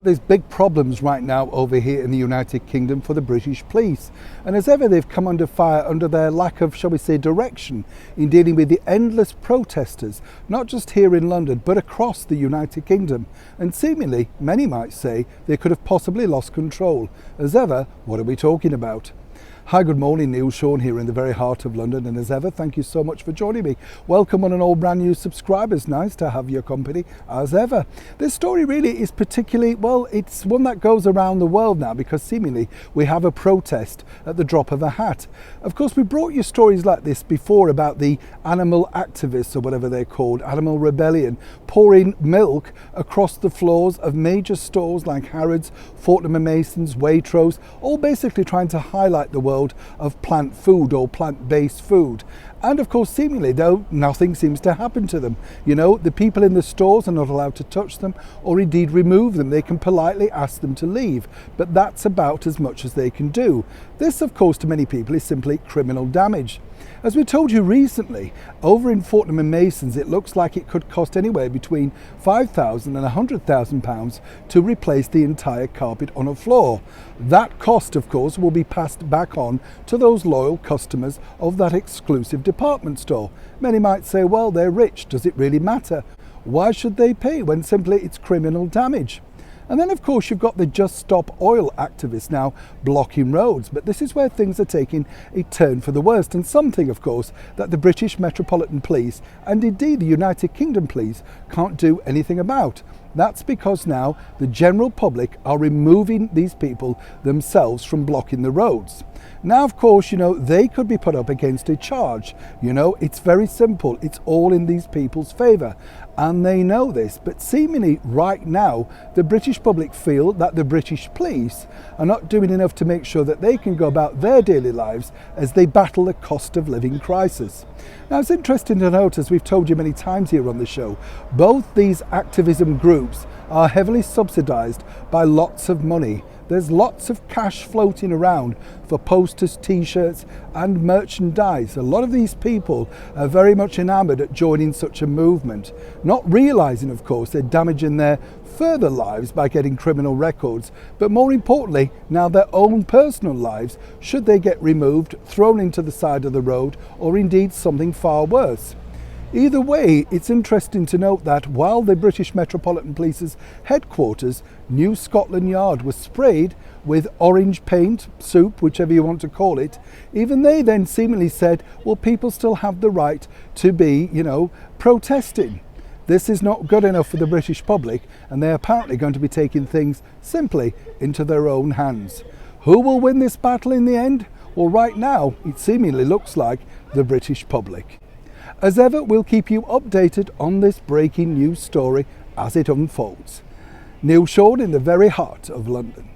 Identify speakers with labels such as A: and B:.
A: There's big problems right now over here in the United Kingdom for the British police, and as ever they've come under fire under their lack of, shall we say, direction in dealing with the endless protesters, not just here in London but across the United Kingdom, and seemingly many might say they could have possibly lost control. As ever, what are we talking about? Hi, good morning, Neil Sean here in the very heart of London, and as ever, thank you so much for joining me. Welcome on and all brand new subscribers, nice to have your company as ever. This story really is particularly, well, it's one that goes around the world now because seemingly we have a protest at the drop of a hat. Of course, we brought you stories like this before about the animal activists, or whatever they're called, Animal Rebellion, pouring milk across the floors of major stores like Harrods, Fortnum & Mason's, Waitrose, all basically trying to highlight the world of plant food or plant-based food. And of course, seemingly though, nothing seems to happen to them. You know, the people in the stores are not allowed to touch them or indeed remove them. They can politely ask them to leave, but that's about as much as they can do. This, of course, to many people is simply criminal damage. As we told you recently, over in Fortnum & Mason's, it looks like it could cost anywhere between £5,000 and £100,000 to replace the entire carpet on a floor. That cost, of course, will be passed back on to those loyal customers of that exclusive department store. Many might say, well, they're rich. Does it really matter? Why should they pay when simply it's criminal damage? And then, of course, you've got the Just Stop Oil activists now blocking roads. But this is where things are taking a turn for the worst, and something, of course, that the British Metropolitan Police and indeed the United Kingdom Police can't do anything about. That's because now the general public are removing these people themselves from blocking the roads. Now, of course, you know, they could be put up against a charge. You know, it's very simple. It's all in these people's favour. And they know this. But seemingly right now, the British public feel that the British police are not doing enough to make sure that they can go about their daily lives as they battle the cost of living crisis. Now, it's interesting to note, as we've told you many times here on the show, both these activism groups are heavily subsidised by lots of money. There's lots of cash floating around for posters, t-shirts and merchandise. A lot of these people are very much enamoured at joining such a movement, not realising, of course, they're damaging their further lives by getting criminal records, but more importantly, now their own personal lives, should they get removed, thrown into the side of the road, or indeed something far worse. Either way, it's interesting to note that while the British Metropolitan Police's headquarters, New Scotland Yard, was sprayed with orange paint, soup, whichever you want to call it, even they then seemingly said, well, people still have the right to be, you know, protesting. This is not good enough for the British public, and they're apparently going to be taking things simply into their own hands. Who will win this battle in the end? Well, right now, it seemingly looks like the British public. As ever, we'll keep you updated on this breaking news story as it unfolds. Neil Sean in the very heart of London.